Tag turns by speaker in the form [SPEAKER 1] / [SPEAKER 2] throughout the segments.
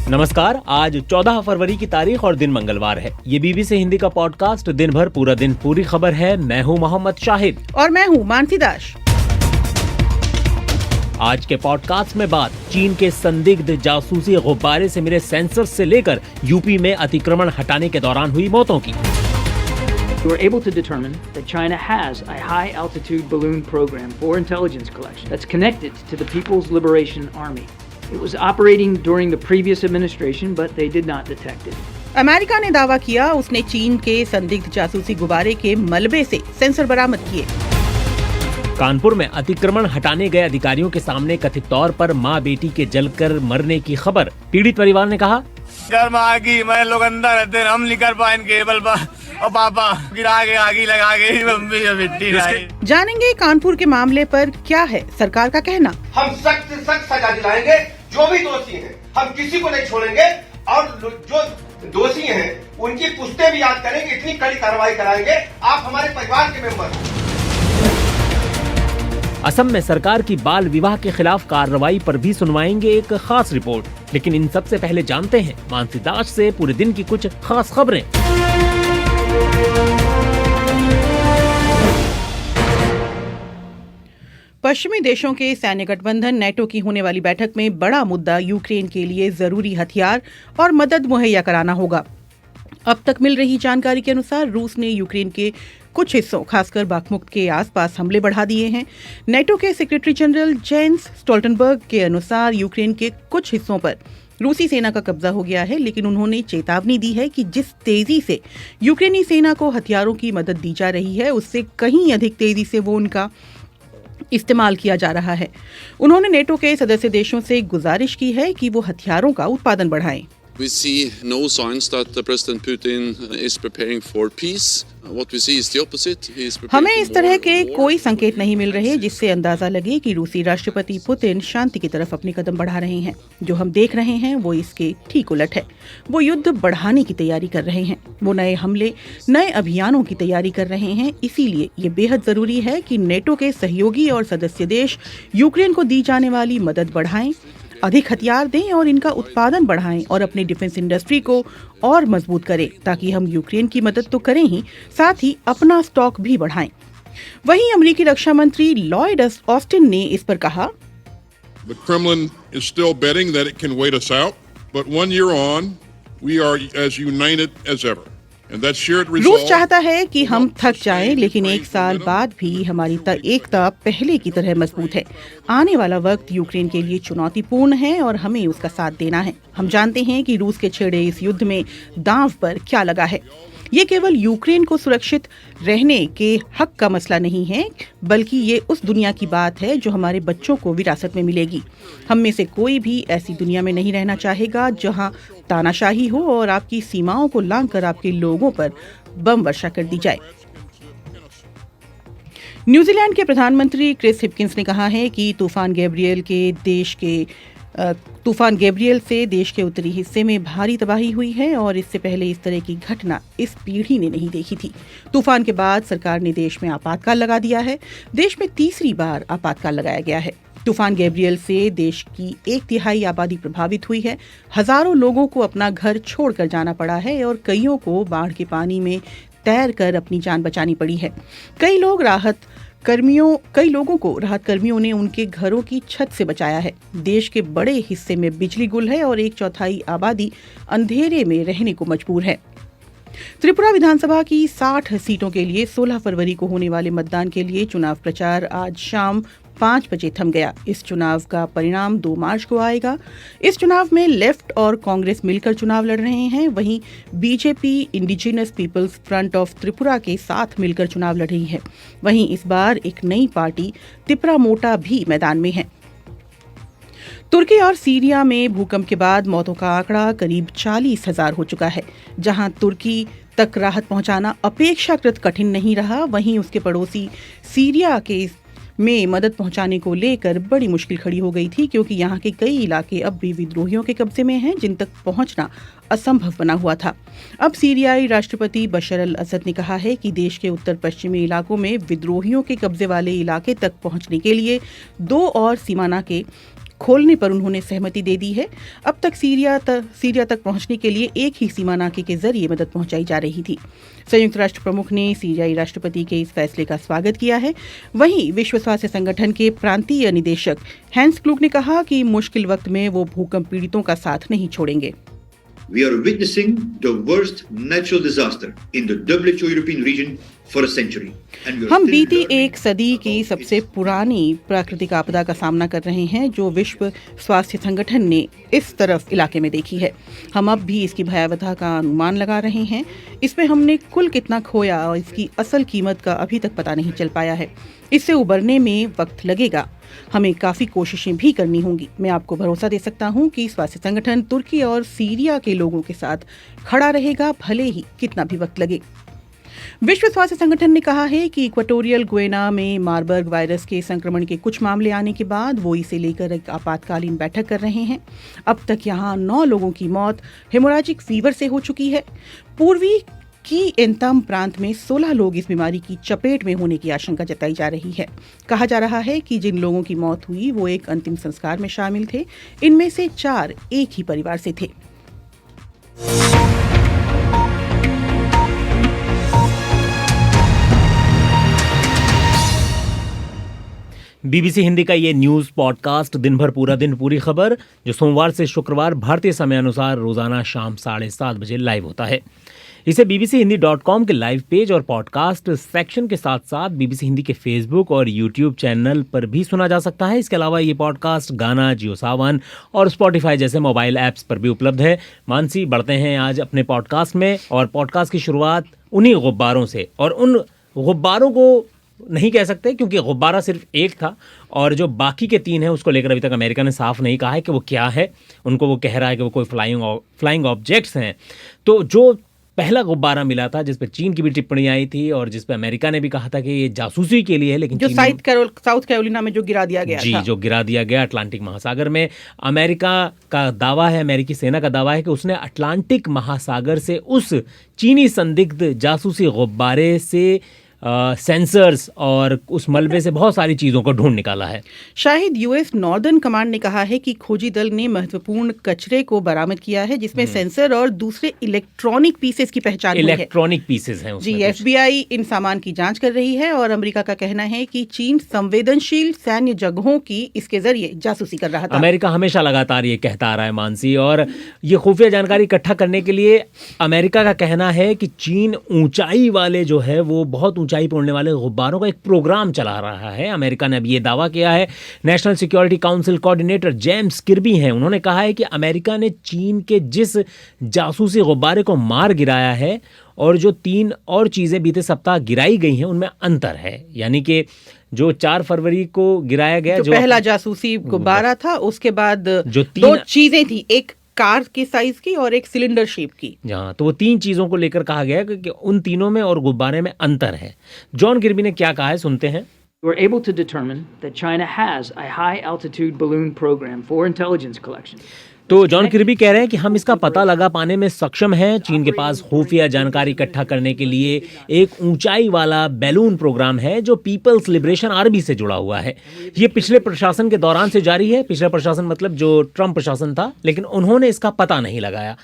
[SPEAKER 1] नमस्कार। आज 14 फरवरी की तारीख और दिन मंगलवार है। ये बीबीसी हिंदी का पॉडकास्ट दिन भर पूरा दिन पूरी खबर है। मैं हूँ मोहम्मद शाहिद
[SPEAKER 2] और मैं हूँ मानसी दास।
[SPEAKER 1] आज के पॉडकास्ट में बात चीन के संदिग्ध जासूसी गुब्बारे से मिले सेंसर से लेकर यूपी में अतिक्रमण हटाने के दौरान हुई मौतों की।
[SPEAKER 3] We were able to determine that China has a high-altitude balloon program for intelligence collection that's connected to the People's Liberation Army. It was operating during the previous administration, but they did not detect it.
[SPEAKER 2] America ने दावा किया उसने चीन के संदिग्ध जासूसी गुब्बारे के मलबे से सेंसर बरामद किए।
[SPEAKER 1] कानपुर में अतिक्रमण हटाने गए अधिकारियों के सामने कथित तौर पर मां बेटी के जलकर मरने की खबर। पीड़ित परिवार ने कहा,
[SPEAKER 4] घर आगी मैं लोग अंदर रहते हम नहीं कर पाए केबल पर और पापा गिरा के आगी लगा के मम्मी मिट्टी लाई।
[SPEAKER 2] जानेंगे कानपुर के मामले पर क्या है सरकार का कहना।
[SPEAKER 5] हम सख्त से सख्त सजा दिलाएंगे जो भी दोषी हैं, हम किसी को नहीं छोड़ेंगे और जो दोषी हैं उनकी पुश्ते भी याद करेंगे, इतनी कड़ी कार्रवाई कराएंगे। आप हमारे परिवार के मेंबर हैं।
[SPEAKER 1] असम में सरकार की बाल विवाह के खिलाफ कार्रवाई पर भी सुनवाएंगे एक खास रिपोर्ट। लेकिन इन सब से पहले जानते हैं मानसी दास से पूरे दिन की कुछ खास खबरें।
[SPEAKER 2] पश्चिमी देशों के सैन्य गठबंधन नेटो की होने वाली बैठक में बड़ा मुद्दा यूक्रेन के लिए जरूरी हथियार और मदद मुहैया कराना होगा। अब तक मिल रही जानकारी के अनुसार रूस ने यूक्रेन के कुछ हिस्सों खासकर बाखमुख्त के आसपास हमले बढ़ा दिए हैं। नेटो के सेक्रेटरी जनरल जेंस स्टोल्टनबर्ग के अनुसार यूक्रेन के कुछ हिस्सों पर रूसी सेना का कब्जा हो गया है, लेकिन उन्होंने चेतावनी दी है कि जिस तेजी से यूक्रेनी सेना को हथियारों की मदद दी जा रही है उससे कहीं अधिक तेजी से वो उनका इस्तेमाल किया जा रहा है। उन्होंने नेटो के सदस्य देशों से गुजारिश की है कि वो हथियारों का उत्पादन बढ़ाएं।
[SPEAKER 6] We see no signs that President Putin is preparing for peace. What we see is the opposite. He is preparing
[SPEAKER 2] हमें इस तरह के
[SPEAKER 6] war.
[SPEAKER 2] कोई संकेत नहीं मिल रहे जिससे अंदाजा लगे कि रूसी राष्ट्रपति पुतिन शांति की तरफ अपने कदम बढ़ा रहे हैं। जो हम देख रहे हैं वो इसके ठीक उलट है। वो युद्ध बढ़ाने की तैयारी कर रहे हैं। वो नए हमले, नए अभियानों की तैयारी कर रहे हैं। इसीलिए ये बेहद जरूरी है कि नेटो के सहयोगी और सदस्य देश यूक्रेन को दी जाने वाली मदद बढ़ाएं, अधिक हथियार दें और इनका उत्पादन बढ़ाएं और अपनी डिफेंस इंडस्ट्री को और मजबूत करें ताकि हम यूक्रेन की मदद तो करें ही, साथ ही अपना स्टॉक भी बढ़ाएं। वहीं अमेरिकी रक्षा मंत्री लॉयड ऑस्टिन ने इस पर कहा,
[SPEAKER 7] The Kremlin is still betting that it can wait us out, but 1 year on, we are as united as ever.
[SPEAKER 2] रूस चाहता है कि हम थक जाएं, लेकिन एक साल बाद भी हमारी एकता पहले की तरह मजबूत है। आने वाला वक्त यूक्रेन के लिए चुनौतीपूर्ण है और हमें उसका साथ देना है। हम जानते हैं कि रूस के छेड़े इस युद्ध में दांव पर क्या लगा है। ये केवल यूक्रेन को सुरक्षित रहने के हक का मसला नहीं है, बल्कि ये उस दुनिया की बात है जो हमारे बच्चों को विरासत में मिलेगी। हम में से कोई भी ऐसी दुनिया में नहीं रहना चाहेगा जहां तानाशाही हो और आपकी सीमाओं को लांघकर आपके लोगों पर बम वर्षा कर दी जाए। न्यूजीलैंड के प्रधानमंत्री क्रिस हिपकिंस ने कहा है कि तूफान गैब्रियल से देश के उत्तरी हिस्से में भारी तबाही हुई है और इससे पहले इस तरह की घटना इस पीढ़ी ने नहीं देखी थी। तूफान के बाद सरकार ने देश में आपातकाल लगा दिया है। देश में तीसरी बार आपातकाल लगाया गया है। तूफान गैब्रियल से देश की 1/3 आबादी प्रभावित हुई है। हजारों लोगों को अपना घर छोड़कर जाना पड़ा है और कईयों को बाढ़ के पानी में तैरकर अपनी जान बचानी पड़ी है। कई लोगों को राहत कर्मियों ने उनके घरों की छत से बचाया है। देश के बड़े हिस्से में बिजली गुल है और 1/4 आबादी अंधेरे में रहने को मजबूर है। त्रिपुरा विधानसभा की 60 सीटों के लिए 16 फरवरी को होने वाले मतदान के लिए चुनाव प्रचार आज शाम 5 बजे थम गया। इस चुनाव का परिणाम 2 मार्च को आएगा। इस चुनाव में लेफ्ट और कांग्रेस मिलकर चुनाव लड़ रहे हैं। वहीं BJP indigenous peoples front of Tripura के साथ मिलकर चुनाव लड़ रही है। वहीं इस बार एक नई पार्टी तिपरा मोटा भी मैदान में है। तुर्की और सीरिया में भूकंप के बाद मौतों का आंकड़ा करीब 40,000 हो चुका है। जहां तुर्की तक राहत पहुंचाना अपेक्षाकृत कठिन नहीं रहा, वहीं उसके पड़ोसी सीरिया के में मदद पहुंचाने को लेकर बड़ी मुश्किल खड़ी हो गई थी, क्योंकि यहाँ के कई इलाके अब भी विद्रोहियों के कब्जे में हैं, जिन तक पहुंचना असंभव बना हुआ था। अब सीरियाई राष्ट्रपति बशर अल असद ने कहा है कि देश के उत्तर पश्चिमी इलाकों में विद्रोहियों के कब्जे वाले इलाके तक पहुंचने के लिए 2 और सीमाना के खोलने पर उन्होंने सहमति दे दी है। अब तक सीरिया तक पहुंचने के लिए एक ही सीमा नाके के जरिए मदद पहुंचाई जा रही थी। संयुक्त राष्ट्र प्रमुख ने सीरियाई राष्ट्रपति के इस फैसले का स्वागत किया है। वहीं विश्व स्वास्थ्य संगठन के प्रांतीय निदेशक हैंस क्लूग ने कहा कि मुश्किल वक्त में वो भूकंप पीड़ितों का साथ नहीं छोड़ेंगे।
[SPEAKER 8] We are witnessing the worst natural disaster in the WHO European region for a century.
[SPEAKER 2] हम बीती एक सदी की सबसे पुरानी प्राकृतिक आपदा का सामना कर रहे हैं जो विश्व स्वास्थ्य संगठन ने इस तरफ इलाके में देखी है। हम अब भी इसकी भयावहता का अनुमान लगा रहे हैं। इसमें हमने कुल कितना खोया और इसकी असल कीमत का अभी तक पता नहीं चल पाया है। इससे उबरने में वक्त लगेगा। हमें काफ़ी कोशिशें भी करनी होंगी। मैं आपको भरोसा दे सकता हूं कि स्वास्थ्य संगठन तुर्की और सीरिया के लोगों के साथ खड़ा रहेगा, भले ही कितना भी वक्त लगे। विश्व स्वास्थ्य संगठन ने कहा है कि इक्वेटोरियल गुयना में मार्बर्ग वायरस के संक्रमण के कुछ मामले आने के बाद वो इसे लेकर एक आपातकालीन बैठक कर रहे हैं। अब तक यहाँ 9 लोगों की मौत हेमोरेजिक फीवर से हो चुकी है। पूर्वी की एंतम प्रांत में 16 लोग इस बीमारी की चपेट में होने की आशंका जताई जा रही है। कहा जा रहा है कि जिन लोगों की मौत हुई वो एक अंतिम संस्कार में शामिल थे। इनमें से 4 एक ही परिवार से थे।
[SPEAKER 1] बीबीसी हिंदी का ये न्यूज़ पॉडकास्ट दिन भर पूरा दिन पूरी खबर, जो सोमवार से शुक्रवार भारतीय समय अनुसार रोजाना शाम 7:30 बजे लाइव होता है। इसे bbchindi.com के लाइव पेज और पॉडकास्ट सेक्शन के साथ साथ बीबीसी हिंदी के फेसबुक और यूट्यूब चैनल पर भी सुना जा सकता है। इसके अलावा ये पॉडकास्ट गाना, जियो सावन और स्पॉटिफाई जैसे मोबाइल ऐप्स पर भी उपलब्ध है। मानसी, बढ़ते हैं आज अपने पॉडकास्ट में, और पॉडकास्ट की शुरुआत उन्हीं गुब्बारों से, और उन गुब्बारों को नहीं कह सकते क्योंकि गुब्बारा सिर्फ एक था, और जो बाकी के 3 हैं उसको लेकर अभी तक अमेरिका ने साफ नहीं कहा है कि वो क्या है। उनको वो कह रहा है कि वो कोई फ्लाइंग ऑब्जेक्ट्स हैं। तो जो पहला गुब्बारा मिला था जिस पे चीन की भी टिप्पणी आई थी और जिस पे अमेरिका ने भी कहा था कि ये जासूसी के लिए है, लेकिन
[SPEAKER 2] जो साउथ कैरोलिना में जो गिरा दिया गया था,
[SPEAKER 1] जो गिरा दिया गया अटलांटिक महासागर में। अमेरिका का दावा है, अमेरिकी सेना का दावा है कि उसने अटलांटिक महासागर से उस चीनी संदिग्ध जासूसी गुब्बारे से सेंसर्स और उस मलबे से बहुत सारी चीज़ों को ढूंढ निकाला है।
[SPEAKER 2] शायद यूएस नॉर्दर्न कमांड ने कहा है कि खोजी दल ने महत्वपूर्ण कचरे को बरामद किया है जिसमें सेंसर और दूसरे इलेक्ट्रॉनिक पीसेस की पहचान हुई है।
[SPEAKER 1] इलेक्ट्रॉनिक पीसेस हैं
[SPEAKER 2] जी, एफबीआई इन सामान की जांच कर रही है और अमेरिका का कहना है कि चीन संवेदनशील सैन्य जगहों की इसके जरिए जासूसी कर रहा था।
[SPEAKER 1] अमेरिका हमेशा लगातार ये कहता आ रहा है मानसी, और ये खुफिया जानकारी इकट्ठा करने के लिए अमेरिका का कहना है कि चीन ऊंचाई वाले जो है वो बहुत ऊंचाई पे उड़ने वाले गुब्बारों का एक प्रोग्राम चला रहा है। अमेरिका ने अब ये दावा किया है। National security council coordinator James किर्बी हैं, उन्होंने कहा है कि अमेरिका ने चीन के जिस जासूसी गुब्बारे को मार गिराया है और जो 3 और चीज़ें बीते सप्ताह गिराई गई हैं उनमें अंतर है। यानी कि जो 4 फरवरी को गिराया गया जो
[SPEAKER 2] पहला जासूसी गुब्बारा था, उसके बाद
[SPEAKER 1] जो
[SPEAKER 2] 2 चीजें थी, एक कार के साइज की और एक सिलेंडर शेप की।
[SPEAKER 1] हाँ, तो वो 3 चीज़ों को लेकर कहा गया कि उन तीनों में और गुब्बारे में अंतर है। जॉन किर्बी ने क्या कहा है, सुनते हैं।
[SPEAKER 3] We were able to determine that China has a high altitude balloon program for intelligence collection.
[SPEAKER 1] तो जॉन किर्बी कह रहे हैं कि हम इसका पता लगा पाने में सक्षम हैं। चीन के पास खुफिया जानकारी इकट्ठा करने के लिए एक ऊंचाई वाला बैलून प्रोग्राम है जो पीपल्स लिबरेशन आर्मी से जुड़ा हुआ है। ये पिछले प्रशासन के दौरान से जारी है। पिछला प्रशासन मतलब जो ट्रंप प्रशासन था, लेकिन उन्होंने इसका पता नहीं लगाया।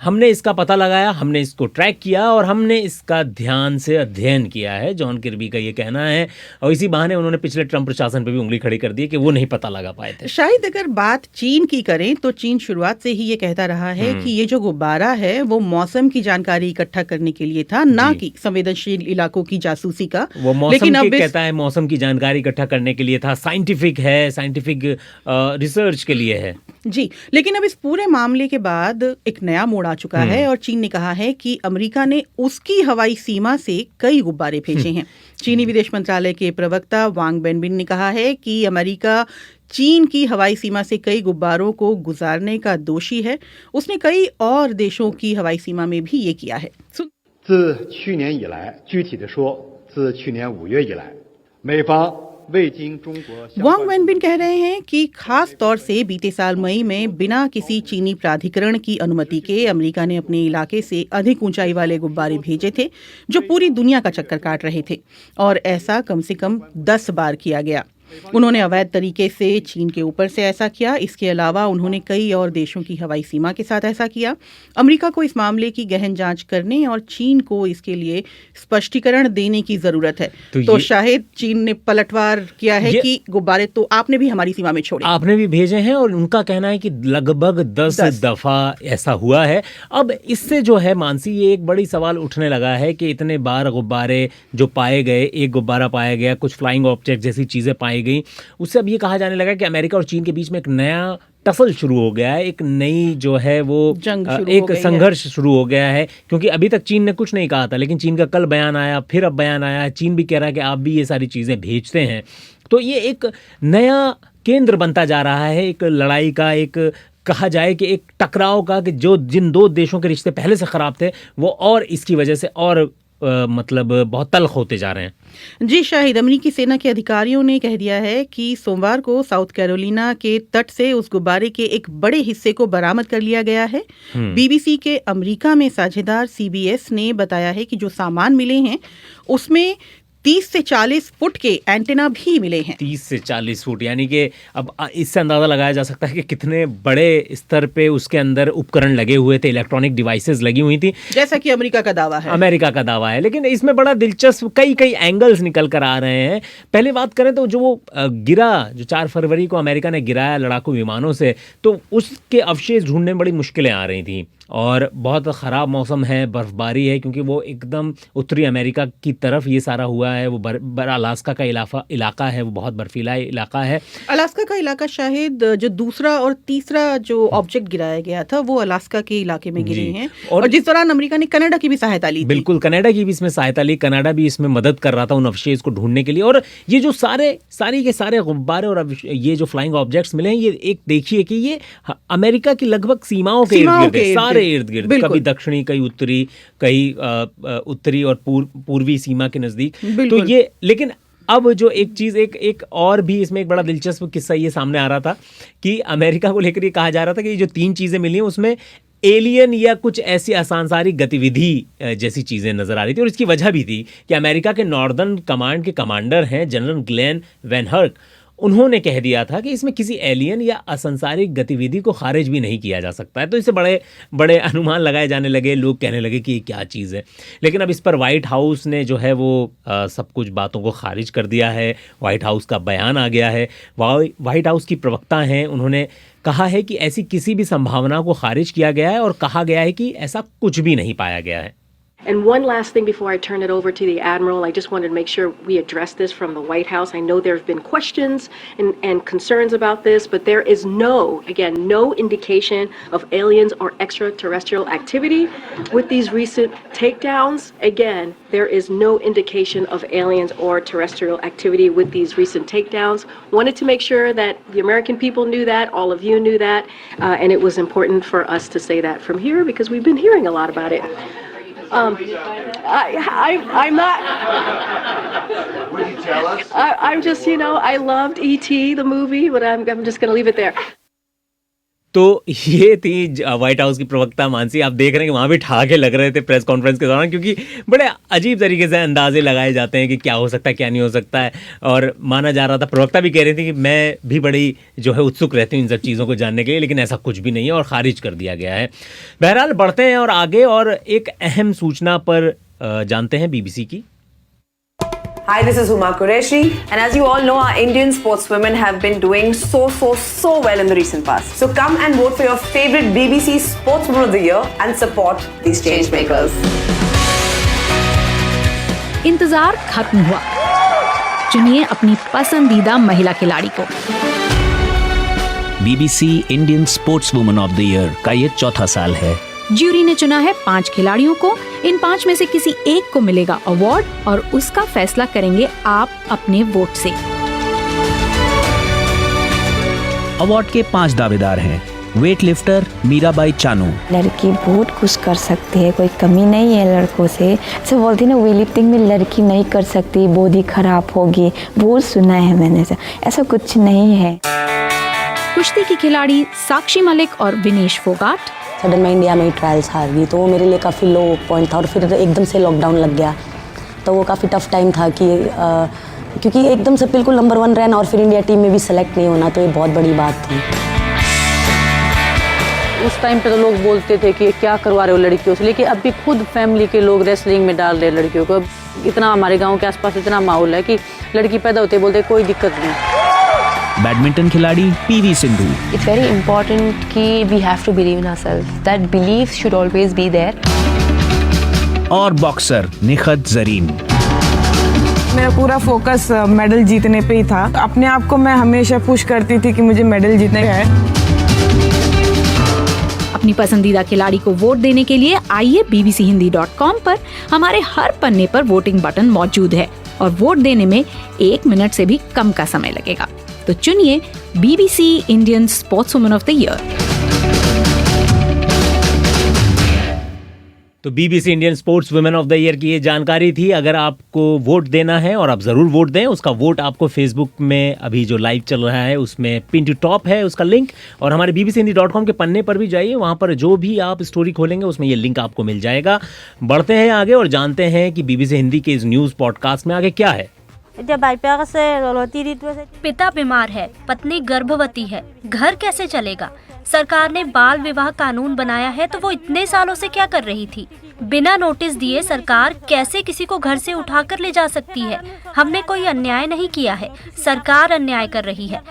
[SPEAKER 1] हमने इसका पता लगाया, हमने इसको ट्रैक किया और हमने इसका ध्यान से अध्ययन किया है, जॉन किर्बी का ये कहना है। और इसी बहाने उन्होंने पिछले ट्रंप प्रशासन पर भी उंगली खड़ी कर दी कि वो नहीं पता लगा पाए थे।
[SPEAKER 2] शायद अगर बात चीन की करें तो चीन शुरुआत से ही ये कहता रहा है कि ये जो गुब्बारा है वो मौसम की जानकारी इकट्ठा करने के लिए था, ना कि संवेदनशील इलाकों की जासूसी का।
[SPEAKER 1] वो मौसम की कहता है, मौसम की जानकारी इकट्ठा करने के लिए था, साइंटिफिक है, साइंटिफिक रिसर्च के लिए है।
[SPEAKER 2] जी, लेकिन अब इस पूरे मामले के बाद एक नया मोड़ आ चुका है और चीन ने कहा है कि अमेरिका ने उसकी हवाई सीमा से कई गुब्बारे भेजे हैं। चीनी विदेश मंत्रालय के प्रवक्ता वांग वेनबिन ने कहा है कि अमेरिका चीन की हवाई सीमा से कई गुब्बारों को गुजारने का दोषी है। उसने कई और देशों की हवाई सीमा में भी ये किया है।
[SPEAKER 9] 自去年以来，具体的说，自去年5月以来，美方
[SPEAKER 2] वांग वेनबिन कह रहे हैं कि खास तौर से बीते साल मई में बिना किसी चीनी प्राधिकरण की अनुमति के अमेरिका ने अपने इलाके से अधिक ऊंचाई वाले गुब्बारे भेजे थे जो पूरी दुनिया का चक्कर काट रहे थे, और ऐसा कम से कम 10 बार किया गया। उन्होंने अवैध तरीके से चीन के ऊपर से ऐसा किया। इसके अलावा उन्होंने कई और देशों की हवाई सीमा के साथ ऐसा किया। अमेरिका को इस मामले की गहन जांच करने और चीन को इसके लिए स्पष्टीकरण देने की जरूरत है। तो शायद चीन ने पलटवार किया है कि गुब्बारे तो आपने भी हमारी सीमा में छोड़े,
[SPEAKER 1] आपने भी भेजे हैं, और उनका कहना है कि लगभग 10 दफा ऐसा हुआ है। अब इससे जो है मानसी, ये एक बड़ी सवाल उठने लगा है कि इतने बार गुब्बारे जो पाए गए, एक गुब्बारा पाया गया, कुछ फ्लाइंग ऑब्जेक्ट जैसी चीजें पाई गई, उससे अब ये कहा जाने लगा कि अमेरिका और चीन के बीच में एक नया टसल शुरू हो गया है, एक नई जो है वो एक संघर्ष शुरू हो गया है। क्योंकि अभी तक चीन ने कुछ नहीं कहा था, लेकिन चीन का कल बयान आया, फिर अब बयान आया, चीन भी कह रहा है कि आप भी ये सारी चीज़ें भेजते हैं। तो ये एक नया केंद्र बनता जा रहा है, एक लड़ाई का, एक कहा जाए कि एक टकराव का, कि जो जिन दो देशों के रिश्ते पहले से ख़राब थे वो और इसकी वजह से और मतलब बहुत तल्ख होते जा रहे हैं।
[SPEAKER 2] जी शाहिद, अमेरिकी सेना के अधिकारियों ने कह दिया है कि सोमवार को साउथ कैरोलिना के तट से उस गुब्बारे के एक बड़े हिस्से को बरामद कर लिया गया है। बीबीसी के अमेरिका में साझेदार CBS ने बताया है कि जो सामान मिले हैं उसमें 30 से 40 फुट के एंटेना भी मिले हैं।
[SPEAKER 1] 30 से 40 फुट, यानी कि अब इससे अंदाज़ा लगाया जा सकता है कि कितने बड़े स्तर पे उसके अंदर उपकरण लगे हुए थे, इलेक्ट्रॉनिक डिवाइसेस लगी हुई थी,
[SPEAKER 2] जैसा कि अमेरिका का दावा है।
[SPEAKER 1] अमेरिका का दावा है, लेकिन इसमें बड़ा दिलचस्प कई एंगल्स निकल कर आ रहे हैं। पहले बात करें तो जो वो गिरा, जो 4 फरवरी को अमेरिका ने गिराया लड़ाकू विमानों से, तो उसके अवशेष ढूंढने में बड़ी मुश्किलें आ रही थी, और बहुत ख़राब मौसम है, बर्फ़बारी है, क्योंकि वो एकदम उत्तरी अमेरिका की तरफ ये सारा हुआ है। वो अलास्का का इलाका है, वो बहुत बर्फीला इलाका है।
[SPEAKER 2] अलास्का का इलाका, शायद जो दूसरा और तीसरा जो ऑब्जेक्ट गिराया गया था वो अलास्का के इलाके में गिरे हैं, और जिस दौरान अमेरिका ने कनाडा की भी सहायता ली थी।
[SPEAKER 1] बिल्कुल, कनाडा की भी इसमें सहायता ली, कनाडा भी इसमें मदद कर रहा था उन अवशेष को ढूंढने के लिए। और ये जो सारे के सारे गुब्बारे और ये जो फ्लाइंग ऑब्जेक्ट्स मिले हैं, ये एक देखिए कि ये अमेरिका की लगभग सीमाओं के इर्द गिर्द, कभी दक्षिणी, कहीं उत्तरी, कहीं उत्तरी और पूर्वी सीमा के नजदीक। तो ये, लेकिन अब जो एक चीज़, एक और भी इसमें एक बड़ा दिलचस्प किस्सा ये सामने आ रहा था कि अमेरिका को लेकर ये कहा जा रहा था कि ये जो 3 चीज़ें मिली हैं उसमें एलियन या कुछ ऐसी असांसारिक गतिविधि जैसी चीज़ें नज़र आ रही थी। और इसकी वजह भी थी कि अमेरिका के नॉर्दर्न कमांड के कमांडर हैं जनरल ग्लेन वैन हर्क, उन्होंने कह दिया था कि इसमें किसी एलियन या असंसारिक गतिविधि को खारिज भी नहीं किया जा सकता है। तो इससे बड़े अनुमान लगाए जाने लगे, लोग कहने लगे कि ये क्या चीज़ है। लेकिन अब इस पर वाइट हाउस ने जो है वो सब कुछ बातों को खारिज कर दिया है। वाइट हाउस का बयान आ गया है, वाइट हाउस की प्रवक्ता हैं, उन्होंने कहा है कि ऐसी किसी भी संभावना को खारिज किया गया है, और कहा गया है कि ऐसा कुछ भी नहीं पाया गया है।
[SPEAKER 10] And one last thing before I turn it over to the Admiral, I just wanted to make sure we address this from the White House. I know there have been questions and concerns about this, but there is no indication of aliens or extraterrestrial activity with these recent takedowns. Again, there is no indication of aliens or terrestrial activity with these recent takedowns. Wanted to make sure that the American people knew that, all of you knew that, and it was important for us to say that from here because we've been hearing a lot about it. I'm not.
[SPEAKER 5] Would you tell us?
[SPEAKER 10] I'm just, I loved E.T. the movie, but I'm just going to leave it there.
[SPEAKER 1] तो ये थी white house की प्रवक्ता मानसी। आप देख रहे हैं कि वहाँ भी ठहाके लग रहे थे प्रेस कॉन्फ्रेंस के दौरान, क्योंकि बड़े अजीब तरीके से अंदाजे लगाए जाते हैं कि क्या हो सकता है, क्या नहीं हो सकता है। और माना जा रहा था, प्रवक्ता भी कह रही थी कि मैं भी बड़ी जो है उत्सुक रहती हूँ इन सब चीज़ों को जानने के लिए, लेकिन ऐसा कुछ भी नहीं है और खारिज कर दिया गया है। बहरहाल बढ़ते हैं और आगे, और एक अहम सूचना पर जानते हैं BBC की।
[SPEAKER 11] Hi, this is Huma Qureshi, and as you all know, our Indian sportswomen have been doing so well in the recent past. So come and vote for your favorite BBC Sportswoman of the Year and support these change makers.
[SPEAKER 12] इंतजार खत्म हुआ, चुनिए अपनी पसंदीदा महिला खिलाड़ी को।
[SPEAKER 13] BBC Indian sportswoman of the year का ये 4था साल है।
[SPEAKER 12] ज्यूरी ने चुना है 5 खिलाड़ियों को। इन 5 में से किसी एक को मिलेगा अवार्ड, और उसका फैसला करेंगे आप अपने वोट से।
[SPEAKER 13] अवार्ड के 5 दावेदार हैं। Weight lifter Mirabai Chanu.
[SPEAKER 14] लड़की बहुत कुछ कर सकती है, कोई कमी नहीं है लड़कों से। ऐसे बोलती ना, वेट लिफ्टिंग में लड़की नहीं कर सकती, बॉडी खराब होगी, बहुत सुना है मैंने, ऐसा कुछ नहीं है।
[SPEAKER 12] कुश्ती की खिलाड़ी साक्षी मलिक और विनेश फोगाट।
[SPEAKER 15] सडन मैं इंडिया में ट्रायल्स हार गई, तो वो मेरे लिए काफ़ी लो पॉइंट था, और फिर एकदम से लॉकडाउन लग गया, तो वो काफ़ी टफ टाइम था कि क्योंकि एकदम से बिल्कुल नंबर 1 रहना और फिर इंडिया टीम में भी सेलेक्ट नहीं होना, तो ये बहुत बड़ी बात थी।
[SPEAKER 16] उस टाइम पे तो लोग बोलते थे कि क्या करवा रहे हो लड़कियों से, लेकिन अभी खुद फैमिली के लोग रेसलिंग में डाल रहे हैं लड़कियों को। इतना हमारे गांव के आसपास इतना माहौल है कि लड़की पैदा होते बोलते कोई दिक्कत नहीं।
[SPEAKER 13] बैडमिंटन खिलाड़ी PV Sindhu.
[SPEAKER 17] It's very important कि we have to believe in ourselves. That belief should always be there.
[SPEAKER 13] और बॉक्सर निखत जरीन।
[SPEAKER 18] मेरा पूरा फोकस मेडल जीतने पे ही था। अपने आप को मैं हमेशा पुश करती थी कि मुझे मेडल जीतने है।
[SPEAKER 12] अपनी पसंदीदा खिलाड़ी को वोट देने के लिए आइए bbchindi.com पर हमारे हर पन्ने पर वोटिंग बटन मौजूद है और वोट देने में 1 मिनट से भी कम का समय लगेगा। तो चुनिए BBC Indian sportswoman of the year.
[SPEAKER 1] तो BBC Indian sports women of the year की ये जानकारी थी। अगर आपको वोट देना है और आप ज़रूर वोट दें, उसका वोट आपको फेसबुक में अभी जो लाइव चल रहा है उसमें पिन टू टॉप है उसका लिंक, और हमारे bbchindi.com के पन्ने पर भी जाइए, वहाँ पर जो भी आप स्टोरी खोलेंगे उसमें ये लिंक आपको मिल जाएगा। बढ़ते हैं आगे और जानते हैं कि BBC हिंदी के इस न्यूज़ पॉडकास्ट में आगे क्या है।
[SPEAKER 19] पिता बीमार है, पत्नी गर्भवती है, घर कैसे चलेगा? सरकार ने बाल विवाह कानून बनाया है तो वो इतने सालों से क्या कर रही थी? बिना नोटिस दिए सरकार कैसे किसी को घर से उठाकर ले जा सकती है? हमने कोई अन्याय नहीं किया है, सरकार अन्याय कर रही है।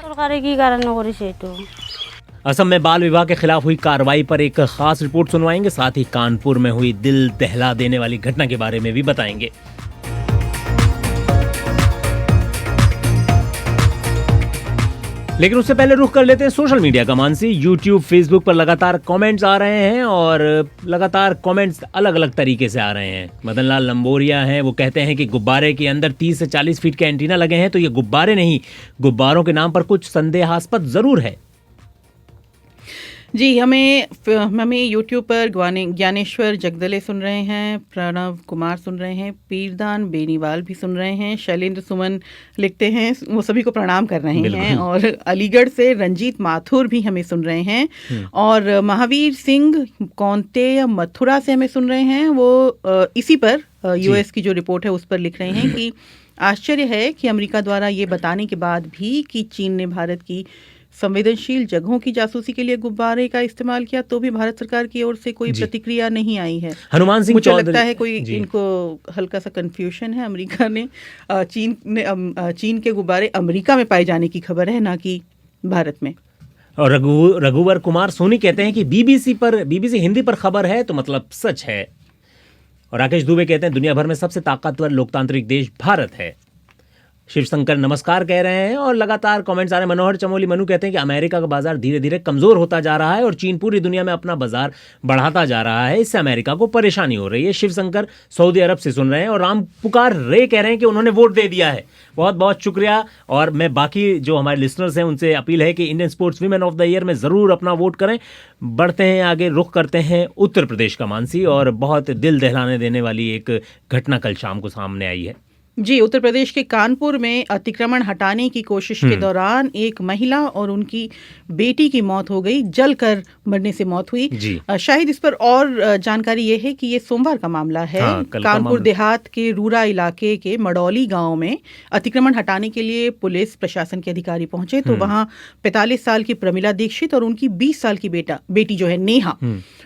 [SPEAKER 1] असम में बाल विवाह के खिलाफ हुई कार्रवाई पर एक खास रिपोर्ट सुनवाएंगे, साथ ही कानपुर में हुई दिल दहला देने वाली घटना के बारे में भी बताएंगे। लेकिन उससे पहले रुख कर लेते हैं सोशल मीडिया का मानसी। यूट्यूब, फेसबुक पर लगातार कमेंट्स आ रहे हैं और लगातार कमेंट्स अलग अलग तरीके से आ रहे हैं। मदन लाल लंबोरिया हैं, वो कहते हैं कि गुब्बारे के अंदर 30 से 40 फीट के एंटीना लगे हैं तो ये गुब्बारे नहीं, गुब्बारों के नाम पर कुछ संदेहास्पद जरूर है।
[SPEAKER 2] जी, हमें यूट्यूब पर ज्ञानेश्वर जगदले सुन रहे हैं, प्रणव कुमार सुन रहे हैं, पीरदान बेनीवाल भी सुन रहे हैं, शैलेंद्र सुमन लिखते हैं, वो सभी को प्रणाम कर रहे हैं, और अलीगढ़ से रंजीत माथुर भी हमें सुन रहे हैं, और महावीर सिंह कौंते मथुरा से हमें सुन रहे हैं। वो इसी पर यूएस की जो रिपोर्ट है उस पर लिख रहे हैं कि आश्चर्य है कि अमेरिका द्वारा ये बताने के बाद भी कि चीन ने भारत की संवेदनशील जगहों की जासूसी के लिए गुब्बारे का इस्तेमाल किया तो भी भारत सरकार की ओर से कोई प्रतिक्रिया नहीं आई है।
[SPEAKER 1] हनुमान सिंह
[SPEAKER 2] मुझे लगता है कोई इनको हल्का सा कंफ्यूजन है। अमेरिका ने चीन के गुब्बारे अमेरिका में पाए जाने की खबर है, ना कि भारत में।
[SPEAKER 1] और रघुवर कुमार सोनी कहते हैं कि BBC हिंदी पर खबर है तो मतलब सच है। और राकेश दुबे कहते हैं दुनिया भर में सबसे ताकतवर लोकतांत्रिक देश भारत है। शिवशंकर नमस्कार कह रहे हैं और लगातार कमेंट्स आ रहे हैं। मनोहर चमोली मनु कहते हैं कि अमेरिका का बाजार धीरे धीरे कमजोर होता जा रहा है और चीन पूरी दुनिया में अपना बाजार बढ़ाता जा रहा है, इससे अमेरिका को परेशानी हो रही है। शिवशंकर सऊदी अरब से सुन रहे हैं और राम पुकार रे कह रहे हैं कि उन्होंने वोट दे दिया है। बहुत बहुत शुक्रिया। और मैं बाकी जो हमारे लिसनर्स हैं उनसे अपील है कि Indian sports women of the year में ज़रूर अपना वोट करें। बढ़ते हैं आगे, रुख करते हैं उत्तर प्रदेश का मानसी, और बहुत दिल दहलाने देने वाली एक घटना कल शाम को सामने आई है।
[SPEAKER 2] जी, उत्तर प्रदेश के कानपुर में अतिक्रमण हटाने की कोशिश के दौरान एक महिला और उनकी बेटी की मौत हो गई, जलकर मरने से मौत हुई। शायद इस पर और जानकारी ये है कि ये सोमवार का मामला है। कानपुर देहात के रूरा इलाके के मडौली गांव में अतिक्रमण हटाने के लिए पुलिस प्रशासन के अधिकारी पहुंचे तो वहां 45 साल की प्रमिला दीक्षित और उनकी 20 साल की बेटी जो है नेहा,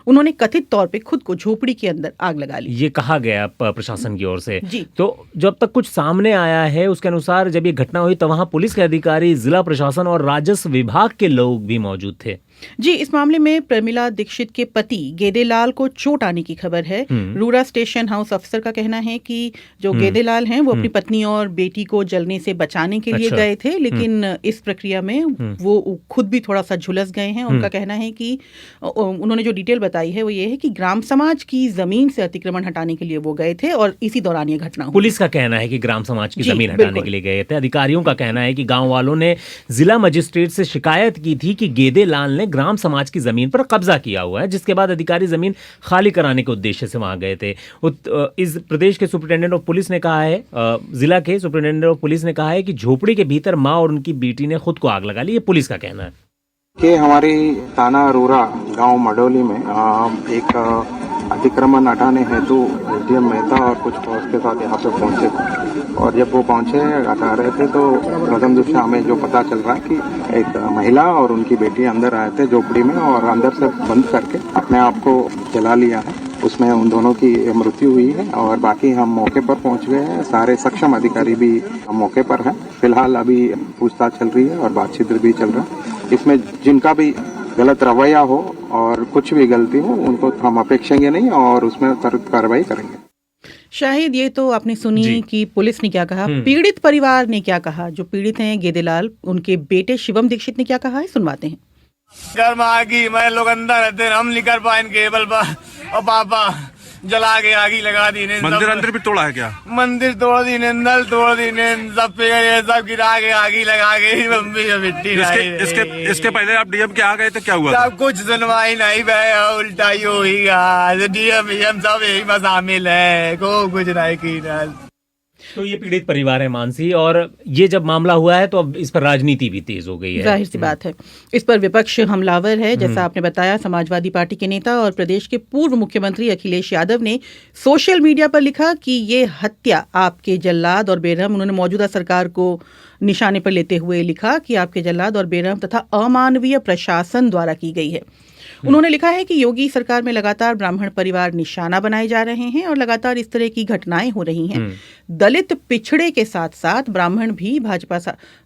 [SPEAKER 2] उन्होंने कथित तौर पे खुद को झोपड़ी के अंदर आग लगा ली।
[SPEAKER 1] ये कहा गया प्रशासन की ओर से। तो जब तक कुछ सामने आया है उसके अनुसार जब ये घटना हुई तो वहां पुलिस के अधिकारी, जिला प्रशासन और राजस्व विभाग के लोग भी मौजूद थे।
[SPEAKER 2] जी, इस मामले में प्रमिला दीक्षित के पति गेदेलाल को चोट आने की खबर है। रूरा स्टेशन हाउस अफसर का कहना है कि जो गेदेलाल हैं वो अपनी पत्नी और बेटी को जलने से बचाने के लिए गए थे, लेकिन इस प्रक्रिया में वो खुद भी थोड़ा सा झुलस गए हैं। उनका कहना है कि उन्होंने जो डिटेल बताई है वो ये है कि ग्राम समाज की जमीन से अतिक्रमण हटाने के लिए वो गए थे और इसी दौरान ये घटना हुई।
[SPEAKER 1] पुलिस का कहना है कि ग्राम समाज की जमीन हटाने के लिए गए थे। अधिकारियों का कहना है कि गाँव वालों ने जिला मजिस्ट्रेट से शिकायत की थी कि गेदेलाल ने ग्राम समाज की जमीन पर कब्जा किया हुआ है, जिसके बाद अधिकारी जमीन खाली कराने के उद्देश्य से वहां गए थे। इस प्रदेश के सुपरिटेंडेंट ऑफ पुलिस ने कहा है, जिला के सुपरिटेंडेंट ऑफ पुलिस ने कहा है कि झोपड़ी के भीतर मां और उनकी बेटी ने खुद को आग लगा ली। ये पुलिस का कहना है
[SPEAKER 20] कि हमारी थाना रूरा गांव मडोली में एक अतिक्रमण हटाने हेतु एसडीएम मेहता और कुछ फोर्स के साथ यहाँ पे पहुंचे और जब वो पहुंचे हटा रहे थे तो प्रथम दृष्टया हमें जो पता चल रहा है कि एक महिला और उनकी बेटी अंदर आए थे झोपड़ी में और अंदर से बंद करके अपने आप को जला लिया है। उसमें उन दोनों की मृत्यु हुई है और बाकी हम मौके पर पहुंच गए हैं। सारे सक्षम अधिकारी भी मौके पर हैं। फिलहाल अभी पूछताछ चल रही है और बातचीत भी चल रहा है। इसमें जिनका भी गलत रवैया हो और कुछ भी गलती हो उनको हम अपेक्षेंगे नहीं और उसमें त्वरित कार्रवाई करेंगे।
[SPEAKER 2] शाहिद, ये तो आपने सुनी कि पुलिस ने क्या कहा, पीड़ित परिवार ने क्या कहा। जो पीड़ित हैं गेदेलाल, उनके बेटे शिवम दीक्षित ने क्या कहा है, सुनवाते हैं।
[SPEAKER 4] घर में आगी, मैं लोग अंदर रहते हम नहीं कर पाए केबल पर और पापा जला के आगी लगा दी ने।
[SPEAKER 21] मंदिर अंदर भी तोड़ा है क्या?
[SPEAKER 4] मंदिर तोड़ दी ने, नल तोड़ दी ने, सब पे सब गिरा के आगी लगा के मम्मी मिट्टी
[SPEAKER 21] इसके पहले आप डीएम के आ गए थे, क्या हुआ?
[SPEAKER 4] सब कुछ सुनवाई नहीं भैया, उल्टा ही होगा। डीएम सब यही में शामिल है, को कुछ नहीं की।
[SPEAKER 1] तो ये पीड़ित परिवार है मानसी, और ये जब मामला हुआ है तो अब इस पर राजनीति भी तेज हो गई है।
[SPEAKER 2] जाहिर सी बात है, इस पर विपक्ष हमलावर है। जैसा आपने बताया, समाजवादी पार्टी के नेता और प्रदेश के पूर्व मुख्यमंत्री अखिलेश यादव ने सोशल मीडिया पर लिखा कि ये हत्या आपके जल्लाद और बेरहम, उन्होंने मौजूदा सरकार को निशाने पर लेते हुए लिखा कि आपके जल्लाद और बेरहम तथा अमानवीय प्रशासन द्वारा की गई है। उन्होंने लिखा है कि योगी सरकार में लगातार ब्राह्मण परिवार निशाना बनाए जा रहे हैं और लगातार इस तरह की घटनाएं हो रही हैं। दलित पिछड़े के साथ साथ ब्राह्मण भी भाजपा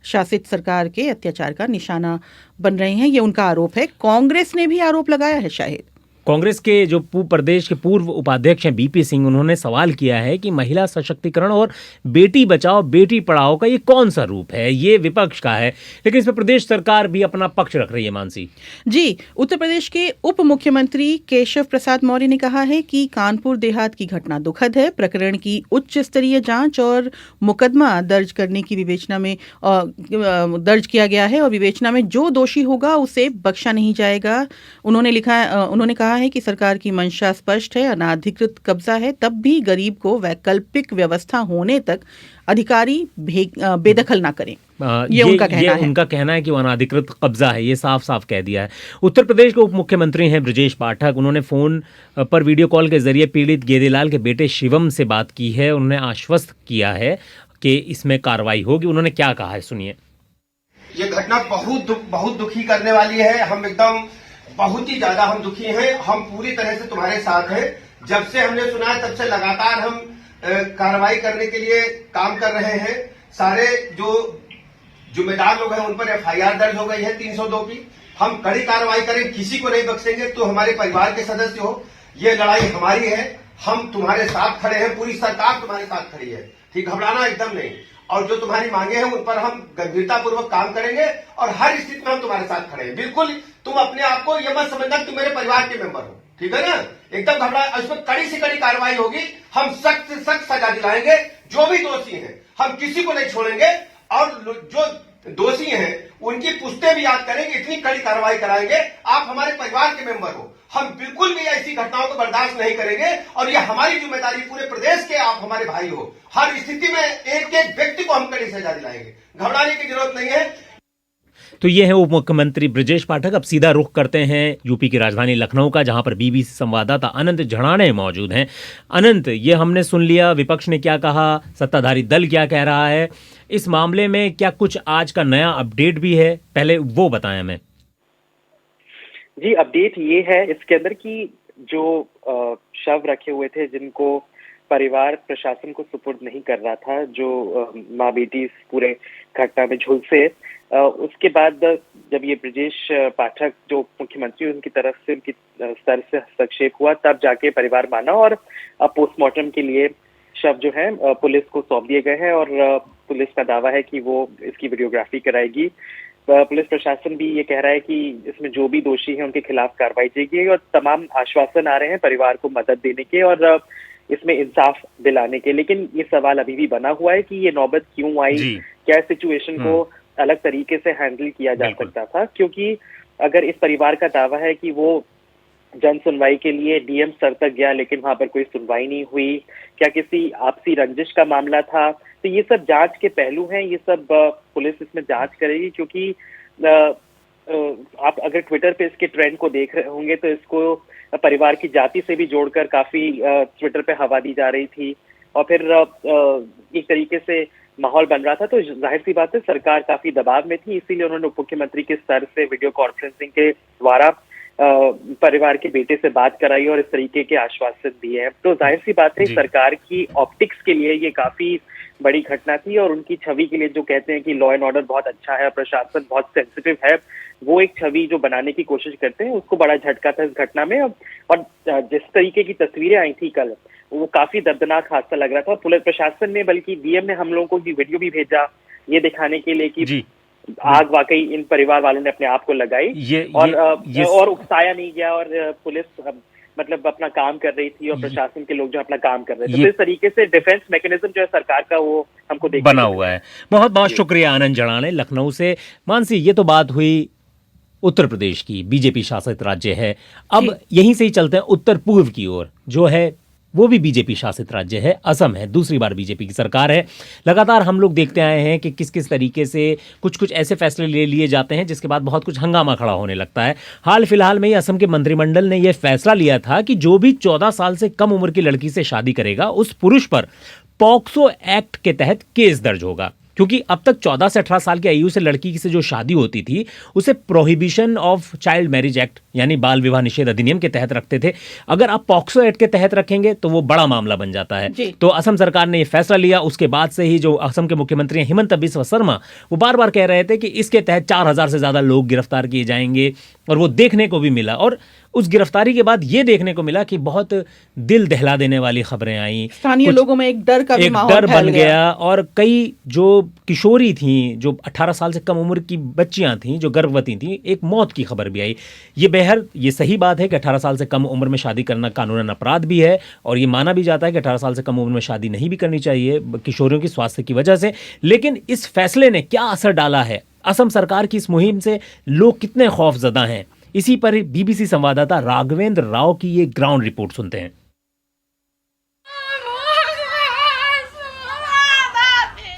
[SPEAKER 2] शासित सरकार के अत्याचार का निशाना बन रहे हैं, ये उनका आरोप है। कांग्रेस ने भी आरोप लगाया है। शाहिद,
[SPEAKER 1] कांग्रेस के जो प्रदेश के पूर्व उपाध्यक्ष हैं बीपी सिंह, उन्होंने सवाल किया है कि महिला सशक्तिकरण और बेटी बचाओ बेटी पढ़ाओ का ये कौन सा रूप है। ये विपक्ष का है, लेकिन इस पर प्रदेश सरकार भी अपना पक्ष रख रही है। मानसी
[SPEAKER 2] जी, उत्तर प्रदेश के उप मुख्यमंत्री केशव प्रसाद मौर्य ने कहा है कि कानपुर देहात की घटना दुखद है। प्रकरण की उच्च स्तरीय जांच और मुकदमा दर्ज करने की विवेचना में दर्ज किया गया है और विवेचना में जो दोषी होगा उसे बख्शा नहीं जाएगा। उन्होंने कहा है कि सरकार की मंशा स्पष्ट है, अनाधिकृत कब्जा है, तब भी गरीब को वैकल्पिक व्यवस्था होने तक अधिकारी बेदखल ना करें। ये उनका
[SPEAKER 1] कहना है कि वो अनाधिकृत कब्जा है, ये साफ साफ कह दिया है। उत्तर प्रदेश के उप मुख्यमंत्री हैं ब्रजेश पाठक, उन्होंने फोन पर वीडियो कॉल के जरिए पीड़ित गेदेलाल के बेटे शिवम से बात की है। उन्होंने आश्वस्त किया है कि इसमें कार्रवाई होगी। उन्होंने क्या कहा है, सुनिए।
[SPEAKER 5] ये घटना बहुत दुखी करने वाली है। हम एकदम बहुत ही ज्यादा हम दुखी हैं। हम पूरी तरह से तुम्हारे साथ हैं। जब से हमने सुना है तब से लगातार हम कार्रवाई करने के लिए काम कर रहे हैं। सारे जो जिम्मेदार लोग हैं उन पर एफआईआर दर्ज हो गई है 302 की। हम कड़ी कार्रवाई करें, किसी को नहीं बख्शेंगे। तो हमारे परिवार के सदस्य हो, ये लड़ाई हमारी है। हम तुम्हारे साथ खड़े हैं, पूरी सरकार तुम्हारे साथ खड़ी है। ठीक, घबराना एकदम नहीं। और जो तुम्हारी मांगे हैं उन पर हम गंभीरता पूर्वक काम करेंगे और हर स्थिति में हम तुम्हारे साथ खड़े हैं। बिल्कुल तुम अपने आप को ये मत समझना तुम मेरे परिवार के मेंबर हो, ठीक है ना। एकदम घबरा, इसमें कड़ी से कड़ी कार्रवाई होगी। हम सख्त से सख्त सजा दिलाएंगे। जो भी दोषी हैं हम किसी को नहीं छोड़ेंगे और जो दोषी हैं उनकी पुश्ते भी याद करेंगे। इतनी कड़ी कार्रवाई कराएंगे। आप हमारे परिवार के मेंबर हो। हम बिल्कुल भी ऐसी घटनाओं को बर्दाश्त नहीं करेंगे और ये हमारी जिम्मेदारी, पूरे प्रदेश के आप हमारे भाई हो। हर स्थिति में एक एक व्यक्ति को हम कड़ी सजा दिलाएंगे। घबराने की जरूरत नहीं है।
[SPEAKER 1] तो ये है उप मुख्यमंत्री ब्रजेश पाठक। अब सीधा रुख करते हैं यूपी की राजधानी लखनऊ का, जहां पर बीबीसी संवाददाता अनंत झड़ाने मौजूद हैं। अनंत, ये हमने सुन लिया विपक्ष ने क्या कहा, सत्ताधारी दल क्या कह रहा है इस मामले में। क्या कुछ आज का नया अपडेट भी है, पहले वो बताएं हमें।
[SPEAKER 22] जी, अपडेट ये है इसके अंदर कि जो शव रखे हुए थे जिनको परिवार प्रशासन को सुपुर्द नहीं कर रहा था, जो माँ बेटी इस पूरे घटना में झुलसे, उसके बाद जब ये ब्रजेश पाठक जो मुख्यमंत्री उनकी तरफ से उनकी स्तर से हस्तक्षेप हुआ, तब जाके परिवार माना और पोस्टमार्टम के लिए शव जो है पुलिस को सौंप दिए गए हैं और पुलिस का दावा है कि वो इसकी वीडियोग्राफी कराएगी। पुलिस प्रशासन भी ये कह रहा है कि इसमें जो भी दोषी हैं उनके खिलाफ कार्रवाई जाएगी और तमाम आश्वासन आ रहे हैं परिवार को मदद देने के और इसमें इंसाफ दिलाने के। लेकिन ये सवाल अभी भी बना हुआ है कि ये नौबत क्यों आई, क्या सिचुएशन को अलग तरीके से हैंडल किया जा सकता था। क्योंकि अगर इस परिवार का दावा है कि वो जन सुनवाई के लिए डीएम स्तर तक गया लेकिन वहां पर कोई सुनवाई नहीं हुई, क्या किसी आपसी रंजिश का मामला था, तो ये सब जांच के पहलू हैं। ये सब पुलिस इसमें जांच करेगी। क्योंकि आप अगर ट्विटर पे इसके ट्रेंड को देख रहे होंगे तो इसको परिवार की जाति से भी जोड़कर काफी ट्विटर पे हवा दी जा रही थी और फिर एक तरीके से माहौल बन रहा था। तो जाहिर सी बात है सरकार काफी दबाव में थी, इसीलिए उन्होंने उप मुख्यमंत्री के स्तर से वीडियो कॉन्फ्रेंसिंग के द्वारा परिवार के बेटे से बात कराई और इस तरीके के आश्वासन दिए हैं। तो जाहिर सी बात है सरकार की ऑप्टिक्स के लिए ये काफी बड़ी घटना थी और उनकी छवि के लिए जो कहते हैं कि लॉ एंड ऑर्डर बहुत अच्छा है, प्रशासन बहुत सेंसिटिव है, वो एक छवि जो बनाने की कोशिश करते हैं उसको बड़ा झटका था इस घटना में। और जिस तरीके की तस्वीरें आई थी कल वो काफी दर्दनाक हादसा लग रहा था। पुलिस प्रशासन ने बल्कि डीएम ने हम लोगों को ये वीडियो भी भेजा ये दिखाने के लिए कि आग वाकई इन परिवार वालों ने अपने आप को लगाई और उकसाया नहीं गया और पुलिस मतलब अपना काम कर रही थी और प्रशासन के लोग जो अपना काम कर रहे थे। तो इस तरीके से डिफेंस मैकेनिज्म जो है सरकार का वो हमको देखने
[SPEAKER 1] बना हुआ है। बहुत बहुत शुक्रिया आनंद जड़ाने लखनऊ से। मानसी, ये तो बात हुई उत्तर प्रदेश की, बीजेपी शासित राज्य है। अब यहीं से ही चलते हैं उत्तर पूर्व की ओर, जो है वो भी बीजेपी शासित राज्य है, असम है। दूसरी बार बीजेपी की सरकार है। लगातार हम लोग देखते आए हैं कि किस किस तरीके से कुछ कुछ ऐसे फैसले ले लिए जाते हैं जिसके बाद बहुत कुछ हंगामा खड़ा होने लगता है। हाल फिलहाल में ही असम के मंत्रिमंडल ने यह फैसला लिया था कि जो भी 14 साल से कम उम्र की लड़की से शादी करेगा उस पुरुष पर पॉक्सो एक्ट के तहत केस दर्ज होगा, क्योंकि अब तक 14 से 18 साल की आयु से लड़की से जो शादी होती थी उसे prohibition of child marriage act यानी बाल विवाह निषेध अधिनियम के तहत रखते थे। अगर आप पॉक्सो एक्ट के तहत रखेंगे तो वो बड़ा मामला बन जाता है। तो असम सरकार ने ये फैसला लिया। उसके बाद से ही जो असम के मुख्यमंत्री हिमंत बिस्वा शर्मा वो बार बार कह रहे थे कि इसके तहत 4000 से ज्यादा लोग गिरफ्तार किए जाएंगे और वो देखने को भी मिला। और उस गिरफ्तारी के बाद ये देखने को मिला कि बहुत दिल दहला देने वाली खबरें आई।
[SPEAKER 2] स्थानीय लोगों में एक डर का भी माहौल
[SPEAKER 1] बन गया और कई जो किशोरी थीं, जो 18 साल से कम उम्र की बच्चियां थीं, जो गर्भवती थीं, एक मौत की खबर भी आई। ये सही बात है कि 18 साल से कम उम्र में शादी करना कानूनन अपराध भी है और ये माना भी जाता है कि 18 साल से कम उम्र में शादी नहीं भी करनी चाहिए किशोरियों की स्वास्थ्य की वजह से। लेकिन इस फैसले ने क्या असर डाला है, असम सरकार की इस मुहिम से लोग कितने खौफजदा हैं, इसी पर बीबीसी संवाददाता राघवेंद्र राव की ये ग्राउंड रिपोर्ट सुनते हैं।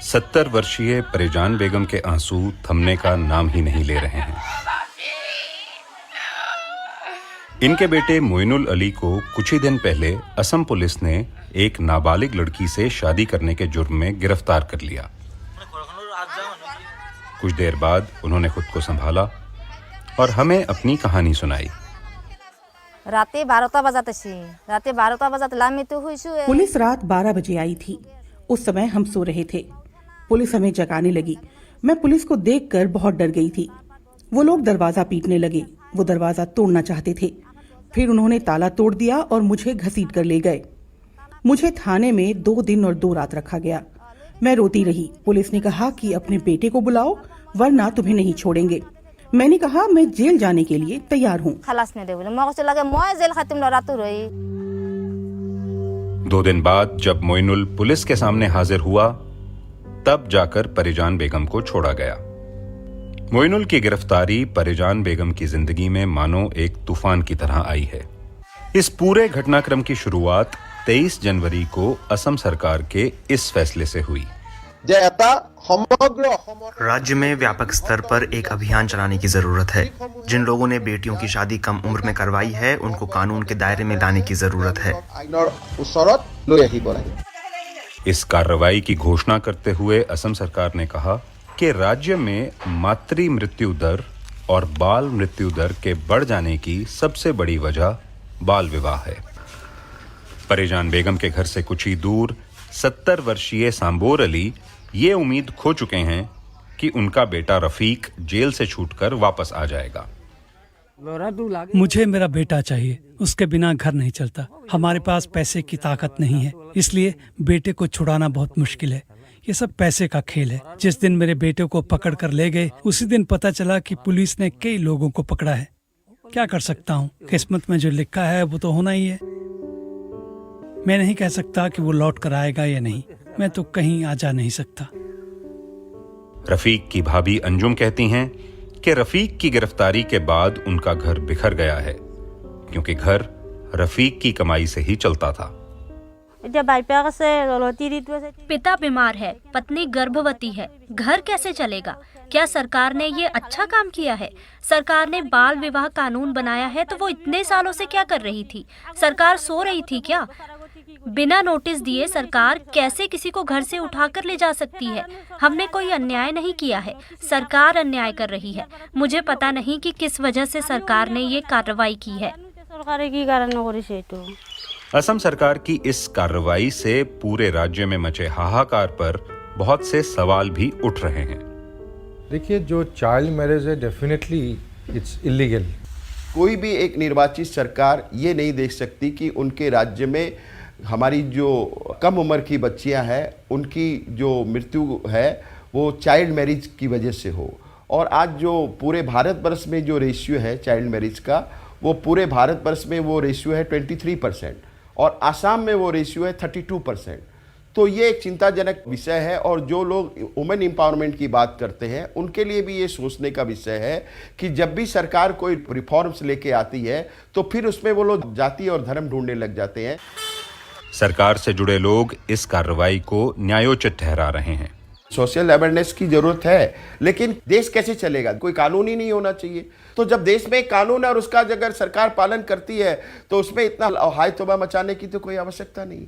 [SPEAKER 6] 70 वर्षीय परिजान बेगम के आंसू थमने का नाम ही नहीं ले रहे हैं। इनके बेटे मोइनुल अली को कुछ ही दिन पहले असम पुलिस ने एक नाबालिग लड़की से शादी करने के जुर्म में गिरफ्तार कर लिया। कुछ देर बाद उन्होंने खुद को संभाला और हमें अपनी कहानी सुनाई।
[SPEAKER 2] पुलिस रात 12 बजे आई थी। उस समय हम सो रहे थे। पुलिस हमें जगाने लगी। मैं पुलिस को देखकर बहुत डर गई थी। वो लोग दरवाजा पीटने लगे। वो दरवाजा तोड़ना चाहते थे। फिर उन्होंने ताला तोड़ दिया और मुझे घसीट कर ले गए। मुझे थाने में 2 दिन और 2 रात रखा गया। मैं रोती रही। पुलिस ने कहा कि अपने बेटे को बुलाओ वरना तुम्हें नहीं छोड़ेंगे। मैंने कहा मैं जेल जाने के लिए तैयार हूँ।
[SPEAKER 6] 2 दिन बाद जब मोइनुल पुलिस के सामने हाजिर हुआ तब जाकर परिजान बेगम को छोड़ा गया। मोइनुल की गिरफ्तारी परिजान बेगम की जिंदगी में मानो एक तूफान की तरह आई है। इस पूरे घटनाक्रम की शुरुआत 23 जनवरी को असम सरकार के इस फैसले से हुई।
[SPEAKER 7] राज्य में व्यापक स्तर पर एक अभियान चलाने की जरूरत है। जिन लोगों ने बेटियों की शादी कम उम्र में करवाई है उनको कानून के दायरे में लाने की जरूरत है।
[SPEAKER 6] इस कार्रवाई की घोषणा करते हुए असम सरकार ने कहा कि राज्य में मातृ मृत्यु दर और बाल मृत्यु दर के बढ़ जाने की सबसे बड़ी वजह बाल विवाह है। परिजान बेगम के घर से कुछ ही दूर 70 वर्षीय सांबोर अली ये उम्मीद खो चुके हैं कि उनका बेटा रफीक जेल से छूटकर वापस आ जाएगा।
[SPEAKER 23] मुझे मेरा बेटा चाहिए, उसके बिना घर नहीं चलता। हमारे पास पैसे की ताकत नहीं है, इसलिए बेटे को छुड़ाना बहुत मुश्किल है। ये सब पैसे का खेल है। जिस दिन मेरे बेटे को पकड़ कर ले गए उसी दिन पता चला कि पुलिस ने कई लोगों को पकड़ा है। क्या कर सकता हूँ, किस्मत में जो लिखा है वो तो होना ही है। मैं नहीं कह सकता कि वो लौट कर आएगा या नहीं। मैं तो कहीं आ जा नहीं सकता।
[SPEAKER 6] रफीक की भाभी अंजुम कहती हैं कि रफीक की गिरफ्तारी के बाद उनका घर बिखर गया है, क्योंकि घर रफीक की कमाई से ही चलता था।
[SPEAKER 19] पिता बीमार है, पत्नी गर्भवती है, घर कैसे चलेगा? क्या सरकार ने ये अच्छा काम किया है? सरकार ने बाल विवाह कानून बनाया है तो वो इतने सालों से क्या कर रही थी? सरकार सो रही थी क्या? बिना नोटिस दिए सरकार कैसे किसी को घर से उठाकर ले जा सकती है? हमने कोई अन्याय नहीं किया है, सरकार अन्याय कर रही है। मुझे पता नहीं कि किस वजह से सरकार ने ये कार्रवाई की है।
[SPEAKER 6] असम सरकार की इस कार्रवाई से पूरे राज्य में मचे हाहाकार पर बहुत से सवाल भी उठ रहे हैं।
[SPEAKER 3] देखिए, जो चाइल्ड मैरिज है डेफिनेटली इट्स इलीगल।
[SPEAKER 8] कोई भी एक निर्वाचित सरकार ये नहीं देख सकती कि उनके राज्य में हमारी जो कम उम्र की बच्चियां हैं उनकी जो मृत्यु है वो चाइल्ड मैरिज की वजह से हो। और आज जो पूरे भारतवर्ष में जो रेशियो है चाइल्ड मैरिज का, वो पूरे भारतवर्ष में वो रेशियो है 23% और आसाम में वो रेशियो है 32%। तो ये एक चिंताजनक विषय है और जो लोग वुमेन एम्पावरमेंट की बात करते हैं उनके लिए भी ये सोचने का विषय है कि जब भी सरकार कोई रिफॉर्म्स लेके आती है तो फिर उसमें वो लोग जाति और धर्म ढूंढने लग जाते हैं।
[SPEAKER 6] सरकार से जुड़े लोग इस कार्रवाई को न्यायोचित ठहरा रहे हैं।
[SPEAKER 8] सोशल अवेयरनेस की जरूरत है, लेकिन देश कैसे चलेगा? कोई कानून ही नहीं होना चाहिए। तो जब देश में एक कानून है और उसका अगर सरकार पालन करती है तो उसमें इतना हाय तौबा मचाने की तो कोई आवश्यकता नहीं।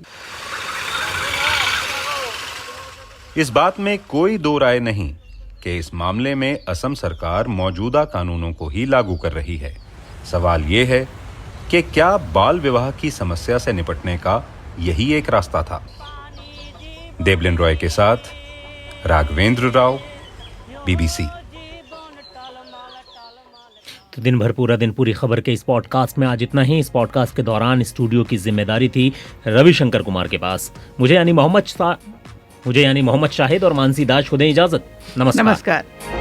[SPEAKER 6] इस बात में कोई दो राय नहीं कि इस मामले में असम सरकार मौजूदा कानूनों को ही लागू कर रही है। सवाल ये है कि क्या बाल विवाह की समस्या से निपटने का यही एक रास्ता था? देवलिन रॉय के साथ राघवेंद्र राव, बीबीसी।
[SPEAKER 1] तो दिन भर पूरा दिन पूरी खबर के इस पॉडकास्ट में आज इतना ही। इस पॉडकास्ट के दौरान स्टूडियो की जिम्मेदारी थी रविशंकर कुमार के पास। मुझे यानी मोहम्मद शाहिद और मानसी दास को दें इजाजत। नमस्कार।